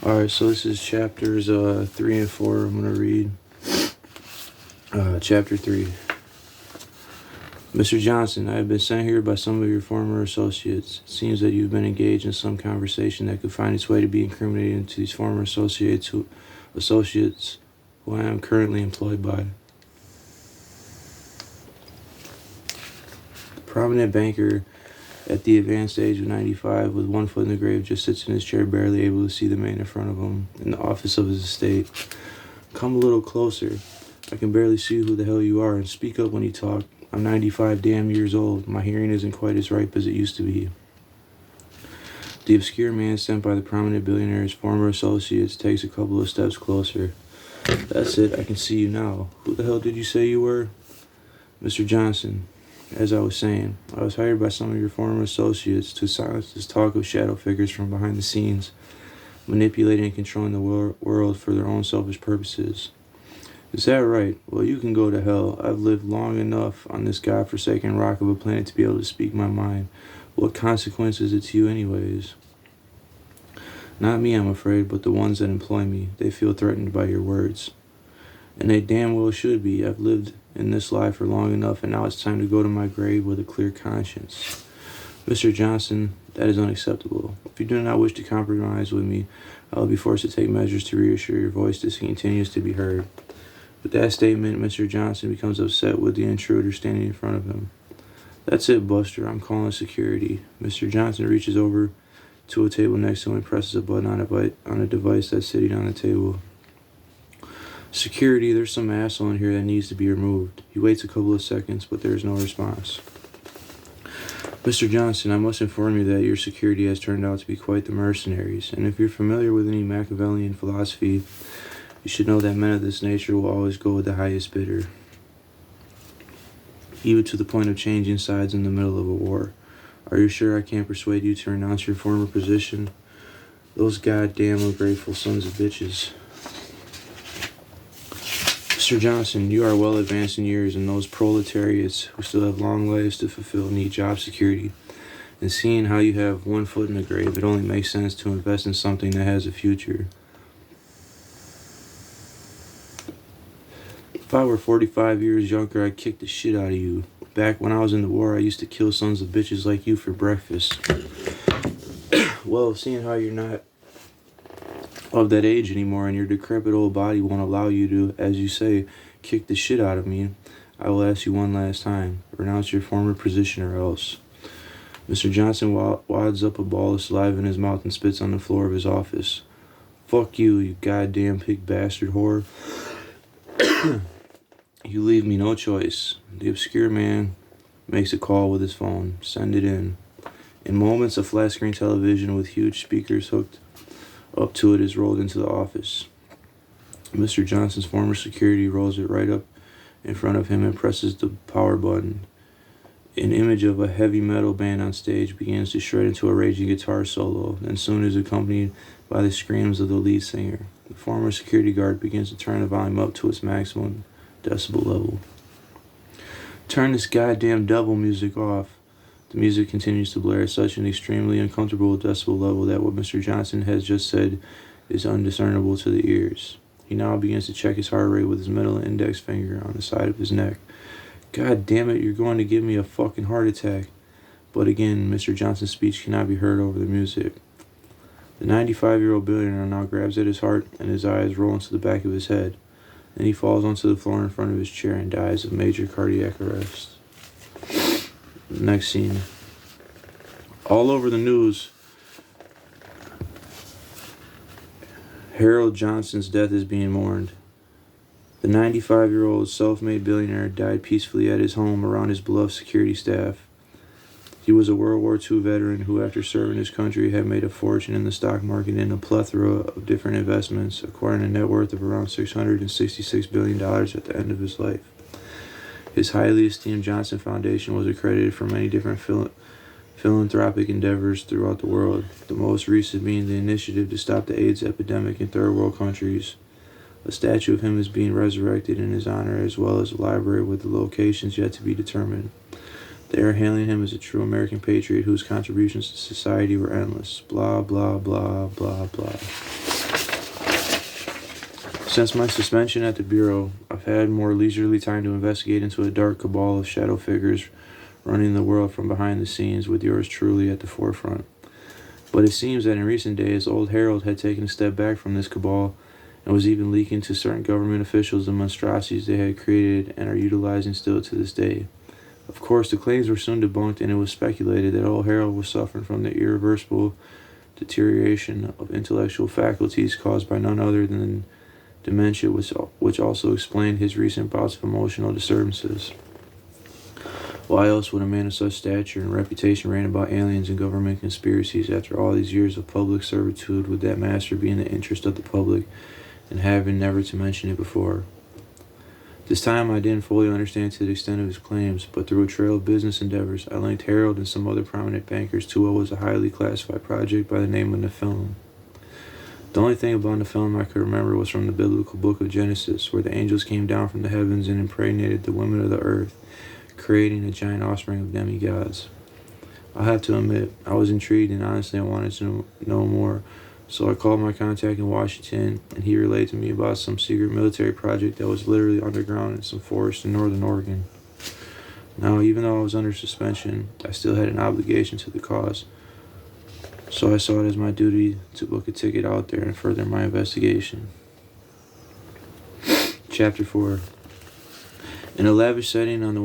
Alright, so this is chapters 3 and 4. I'm going to read chapter 3. Mr. Johnson, I have been sent here by some of your former associates. It seems that you've been engaged in some conversation that could find its way to be incriminating to these former associates who I am currently employed by. The prominent banker at the advanced age of 95, with one foot in the grave, just sits in his chair, barely able to see the man in front of him in the office of his estate. Come a little closer. I can barely see who the hell you are, and speak up when you talk. I'm 95 damn years old. My hearing isn't quite as ripe as it used to be. The obscure man sent by the prominent billionaire's former associates takes a couple of steps closer. That's it, I can see you now. Who the hell did you say you were? Mr. Johnson, as I was saying, I was hired by some of your former associates to silence this talk of shadow figures from behind the scenes, manipulating and controlling the world for their own selfish purposes. Is that right? Well, you can go to hell. I've lived long enough on this godforsaken rock of a planet to be able to speak my mind. What consequence is it to you anyways? Not me, I'm afraid, but the ones that employ me. They feel threatened by your words. And they damn well should be. I've lived in this life for long enough, and now it's time to go to my grave with a clear conscience. Mr. Johnson, that is unacceptable. If you do not wish to compromise with me, I will be forced to take measures to reassure your voice this continues to be heard. With that statement, Mr. Johnson becomes upset with the intruder standing in front of him. That's it, Buster. I'm calling security. Mr. Johnson reaches over to a table next to him and presses a button on a device that's sitting on the table. Security, there's some asshole in here that needs to be removed. He waits a couple of seconds, but there is no response. Mr. Johnson, I must inform you that your security has turned out to be quite the mercenaries, and if you're familiar with any Machiavellian philosophy, you should know that men of this nature will always go with the highest bidder, even to the point of changing sides in the middle of a war. Are you sure I can't persuade you to renounce your former position? Those goddamn ungrateful sons of bitches. Mr. Johnson, you are well advanced in years, and those proletariats who still have long lives to fulfill need job security. And seeing how you have one foot in the grave, it only makes sense to invest in something that has a future. If I were 45 years younger, I'd kick the shit out of you. Back when I was in the war, I used to kill sons of bitches like you for breakfast. Well, seeing how you're not of that age anymore and your decrepit old body won't allow you to, as you say, kick the shit out of me, I will ask you one last time. Renounce your former position or else. Mr. Johnson wads up a ball of saliva in his mouth and spits on the floor of his office. Fuck you, you goddamn pig bastard whore. You leave me no choice. The obscure man makes a call with his phone. Send it in. In moments, a flat screen television with huge speakers hooked up to it is rolled into the office. Mr. Johnson's former security rolls it right up in front of him and presses the power button. An image of a heavy metal band on stage begins to shred into a raging guitar solo, then soon is accompanied by the screams of the lead singer. The former security guard begins to turn the volume up to its maximum decibel level. Turn this goddamn devil music off. The music continues to blare at such an extremely uncomfortable decibel level that what Mr. Johnson has just said is undiscernible to the ears. He now begins to check his heart rate with his middle and index finger on the side of his neck. God damn it, you're going to give me a fucking heart attack. But again, Mr. Johnson's speech cannot be heard over the music. The 95-year-old billionaire now grabs at his heart and his eyes roll into the back of his head. Then he falls onto the floor in front of his chair and dies of major cardiac arrest. Next scene. All over the news, Harold Johnson's death is being mourned. The 95-year-old self-made billionaire died peacefully at his home around his beloved security staff. He was a World War II veteran who, after serving his country, had made a fortune in the stock market and a plethora of different investments, acquiring a net worth of around $666 billion at the end of his life. His highly esteemed Johnson Foundation was accredited for many different philanthropic endeavors throughout the world, the most recent being the initiative to stop the AIDS epidemic in third world countries. A statue of him is being resurrected in his honor, as well as a library with the locations yet to be determined. They are hailing him as a true American patriot whose contributions to society were endless. Blah, blah, blah, blah, blah. Since my suspension at the Bureau, I've had more leisurely time to investigate into a dark cabal of shadow figures running the world from behind the scenes, with yours truly at the forefront. But it seems that in recent days, old Harold had taken a step back from this cabal and was even leaking to certain government officials the monstrosities they had created and are utilizing still to this day. Of course, the claims were soon debunked, and it was speculated that old Harold was suffering from the irreversible deterioration of intellectual faculties caused by none other than dementia, which also explained his recent bouts of emotional disturbances. Why else would a man of such stature and reputation rant about aliens and government conspiracies after all these years of public servitude, with that master be in the interest of the public and having never to mention it before? This time I didn't fully understand to the extent of his claims, but through a trail of business endeavors, I linked Harold and some other prominent bankers to what was a highly classified project by the name of Nephilim. The only thing about Nephilim I could remember was from the biblical book of Genesis, where the angels came down from the heavens and impregnated the women of the earth, creating a giant offspring of demigods. I'll have to admit, I was intrigued, and honestly I wanted to know more, so I called my contact in Washington, and he relayed to me about some secret military project that was literally underground in some forest in northern Oregon. Now, even though I was under suspension, I still had an obligation to the cause, so I saw it as my duty to book a ticket out there and further my investigation. Chapter 4. In a lavish setting on the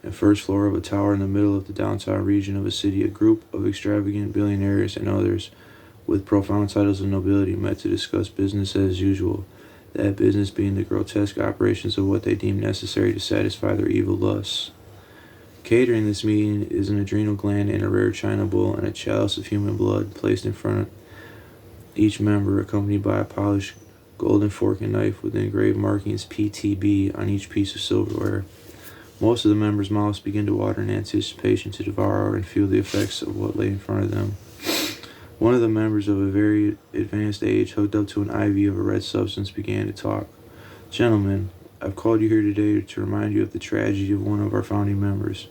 101st floor of a tower in the middle of the downtown region of a city, a group of extravagant billionaires and others with profound titles of nobility met to discuss business as usual, that business being the grotesque operations of what they deemed necessary to satisfy their evil lusts. Catering this meeting is an adrenal gland in a rare china bowl and a chalice of human blood placed in front of each member, accompanied by a polished golden fork and knife with engraved markings PTB on each piece of silverware. Most of the members' mouths begin to water in anticipation to devour and feel the effects of what lay in front of them. One of the members of a very advanced age, hooked up to an IV of a red substance, began to talk. "Gentlemen, I've called you here today to remind you of the tragedy of one of our founding members.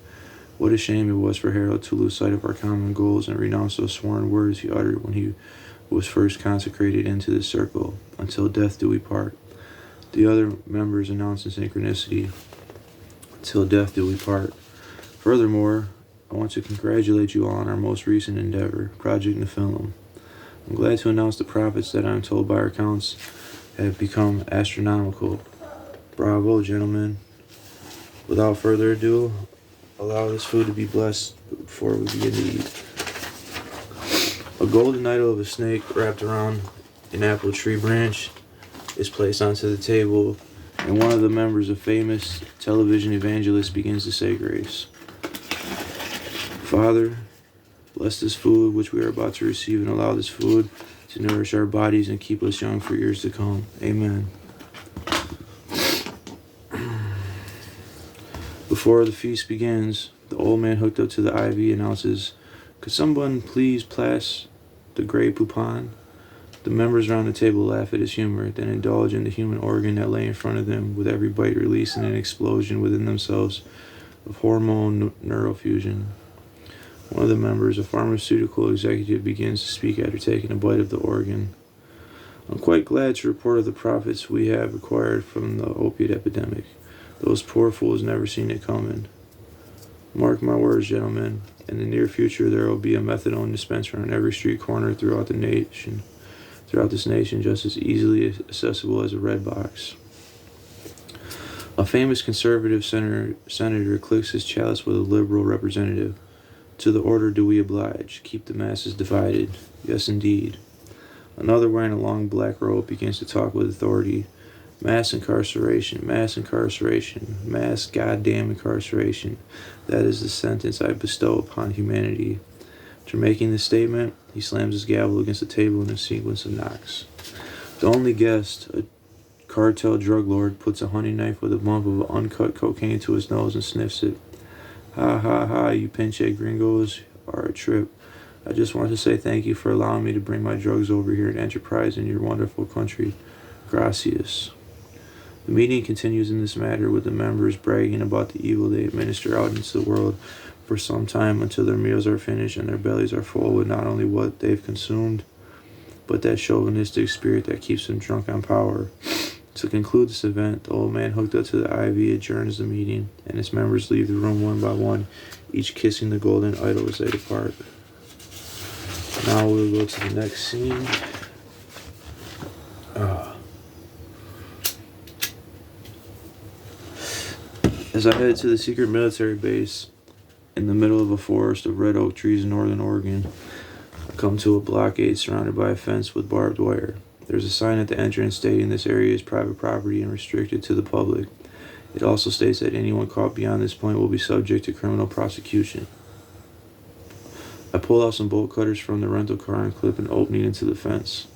What a shame it was for Harold to lose sight of our common goals and renounce those sworn words he uttered when he was first consecrated into this circle. Until death do we part." The other members announced in synchronicity, "Till death do we part." Furthermore, I want to congratulate you all on our most recent endeavor, Project Nephilim. I'm glad to announce the profits that I am told by our accounts have become astronomical. Bravo, gentlemen. Without further ado, allow this food to be blessed before we begin to eat. A golden idol of a snake wrapped around an apple tree branch is placed onto the table, and one of the members, a famous television evangelist, begins to say grace. "Father, bless this food which we are about to receive, and allow this food to nourish our bodies and keep us young for years to come. Amen." Before the feast begins, the old man hooked up to the IV announces, "Could someone please pass the Grey Poupon?" The members around the table laugh at his humor, then indulge in the human organ that lay in front of them, with every bite releasing an explosion within themselves of hormone neurofusion. One of the members, a pharmaceutical executive, begins to speak after taking a bite of the organ. "I'm quite glad to report of the profits we have acquired from the opiate epidemic. Those poor fools never seen it coming. Mark my words, gentlemen, in the near future there will be a methadone dispenser on every street corner throughout this nation, just as easily accessible as a red box." A famous conservative senator clicks his chalice with a liberal representative. "To the order do we oblige. Keep the masses divided." "Yes, indeed." Another, wearing a long black robe, begins to talk with authority. "Mass incarceration, mass incarceration, mass goddamn incarceration. That is the sentence I bestow upon humanity." After making this statement, he slams his gavel against the table in a sequence of knocks. The only guest, a cartel drug lord, puts a hunting knife with a bump of uncut cocaine to his nose and sniffs it. "Ha ha ha, you pinche gringos are a trip. I just want to say thank you for allowing me to bring my drugs over here and enterprise in your wonderful country. Gracias." The meeting continues in this matter, with the members bragging about the evil they administer out into the world for some time until their meals are finished and their bellies are full with not only what they've consumed, but that chauvinistic spirit that keeps him drunk on power. To conclude this event, the old man hooked up to the IV adjourns the meeting, and its members leave the room one by one, each kissing the golden idol as they depart. Now we'll go to the next scene. As I head to the secret military base in the middle of a forest of red oak trees in northern Oregon, I come to a blockade surrounded by a fence with barbed wire. There's a sign at the entrance stating this area is private property and restricted to the public. It also states that anyone caught beyond this point will be subject to criminal prosecution. I pull out some bolt cutters from the rental car and clip an opening into the fence.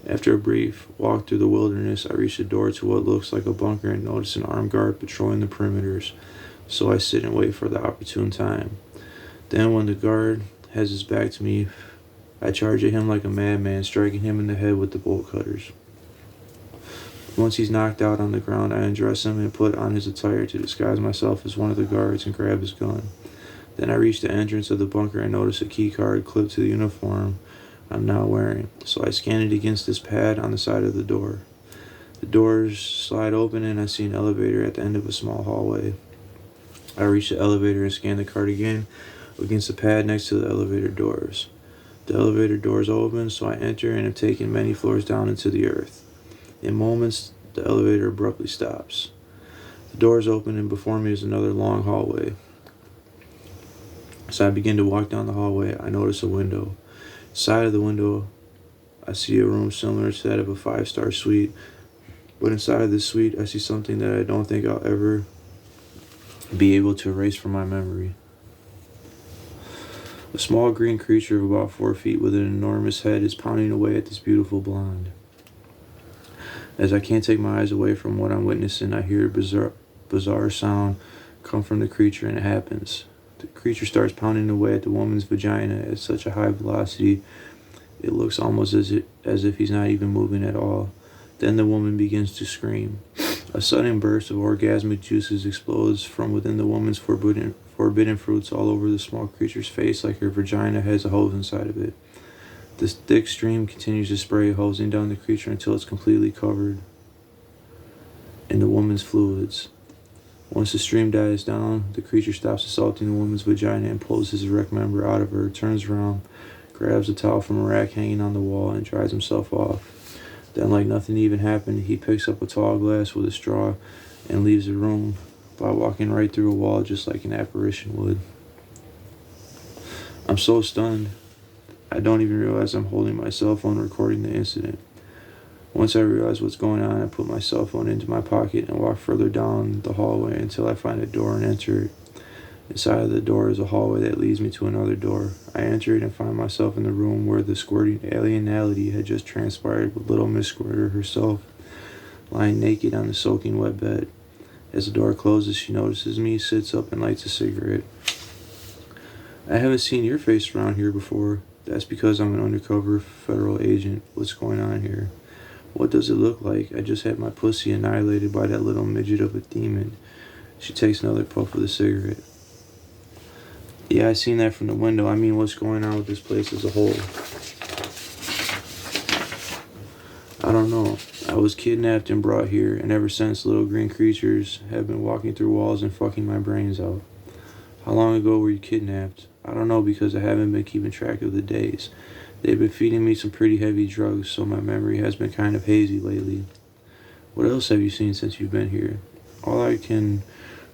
After a brief walk through the wilderness, I reach the door to what looks like a bunker and notice an armed guard patrolling the perimeters, so I sit and wait for the opportune time. Then when the guard has his back to me, I charge at him like a madman, striking him in the head with the bolt cutters. Once he's knocked out on the ground, I undress him and put on his attire to disguise myself as one of the guards and grab his gun. Then I reach the entrance of the bunker and notice a key card clipped to the uniform I'm now wearing, so I scan it against this pad on the side of the door. The doors slide open and I see an elevator at the end of a small hallway. I reach the elevator and scan the card again against the pad next to the elevator doors. The elevator doors open, so I enter and have taken many floors down into the earth. In moments, the elevator abruptly stops. The doors open and before me is another long hallway. As I begin to walk down the hallway, I notice a window. Inside of the window, I see a room similar to that of a 5-star suite, but inside of this suite, I see something that I don't think I'll ever be able to erase from my memory. A small green creature of about 4 feet with an enormous head is pounding away at this beautiful blonde. As I can't take my eyes away from what I'm witnessing, I hear a bizarre sound come from the creature, and it happens. The creature starts pounding away at the woman's vagina at such a high velocity, it looks almost as if he's not even moving at all. Then the woman begins to scream. A sudden burst of orgasmic juices explodes from within the woman's forbidden fruits all over the small creature's face like her vagina has a hose inside of it. This thick stream continues to spray, hosing down the creature until it's completely covered in the woman's fluids. Once the stream dies down, the creature stops assaulting the woman's vagina and pulls his erect member out of her, turns around, grabs a towel from a rack hanging on the wall, and dries himself off. Then, like nothing even happened, he picks up a tall glass with a straw and leaves the room by walking right through a wall just like an apparition would. I'm so stunned, I don't even realize I'm holding my cell phone recording the incident. Once I realize what's going on, I put my cell phone into my pocket and walk further down the hallway until I find a door and enter it. Inside of the door is a hallway that leads me to another door. I enter it and find myself in the room where the squirting alienality had just transpired, with little Miss Squirter herself lying naked on the soaking wet bed. As the door closes, she notices me, sits up, and lights a cigarette. I haven't seen your face around here before. That's because I'm an undercover federal agent. What's going on here? What does it look like? I just had my pussy annihilated by that little midget of a demon. She takes another puff of the cigarette. Yeah, I seen that from the window. I mean, what's going on with this place as a whole? I don't know. I was kidnapped and brought here, and ever since, little green creatures have been walking through walls and fucking my brains out. How long ago were you kidnapped? I don't know, because I haven't been keeping track of the days. They've been feeding me some pretty heavy drugs, so my memory has been kind of hazy lately. What else have you seen since you've been here? All I can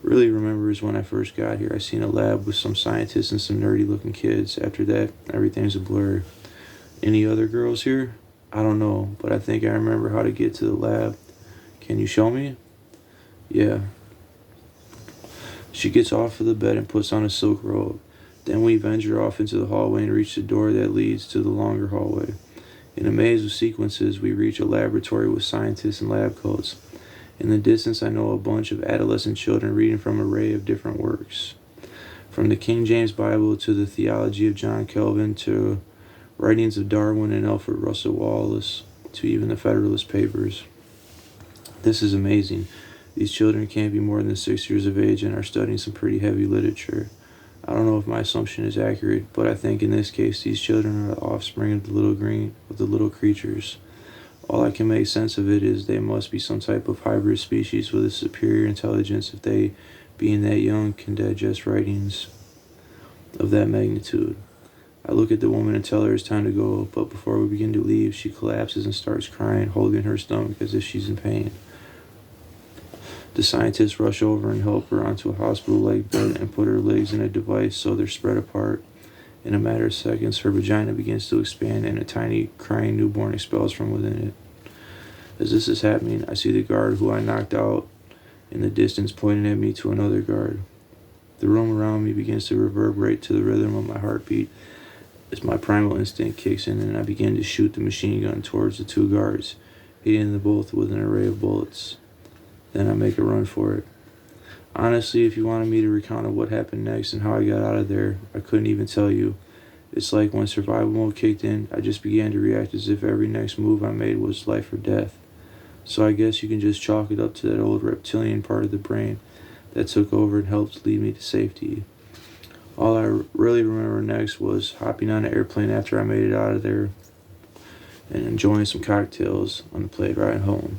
really remember is when I first got here. I seen a lab with some scientists and some nerdy-looking kids. After that, everything's a blur. Any other girls here? I don't know, but I think I remember how to get to the lab. Can you show me? Yeah. She gets off of the bed and puts on a silk robe. Then we venture off into the hallway and reach the door that leads to the longer hallway. In a maze of sequences, we reach a laboratory with scientists in lab coats. In the distance, I know a bunch of adolescent children reading from an array of different works. From the King James Bible to the theology of John Calvin to writings of Darwin and Alfred Russel Wallace to even the Federalist Papers. This is amazing. These children can't be more than 6 years of age and are studying some pretty heavy literature. I don't know if my assumption is accurate, but I think in this case these children are the offspring of the little creatures. All I can make sense of it is they must be some type of hybrid species with a superior intelligence if they, being that young, can digest writings of that magnitude. I look at the woman and tell her it's time to go, but before we begin to leave, she collapses and starts crying, holding her stomach as if she's in pain. The scientists rush over and help her onto a hospital-like bed and put her legs in a device so they're spread apart. In a matter of seconds, her vagina begins to expand and a tiny, crying newborn expels from within it. As this is happening, I see the guard who I knocked out in the distance pointing at me to another guard. The room around me begins to reverberate to the rhythm of my heartbeat as my primal instinct kicks in and I begin to shoot the machine gun towards the two guards, hitting them both with an array of bullets. Then I make a run for it. Honestly, if you wanted me to recount what happened next and how I got out of there, I couldn't even tell you. It's like when survival mode kicked in, I just began to react as if every next move I made was life or death. So I guess you can just chalk it up to that old reptilian part of the brain that took over and helped lead me to safety. All I really remember next was hopping on an airplane after I made it out of there and enjoying some cocktails on the plane ride home.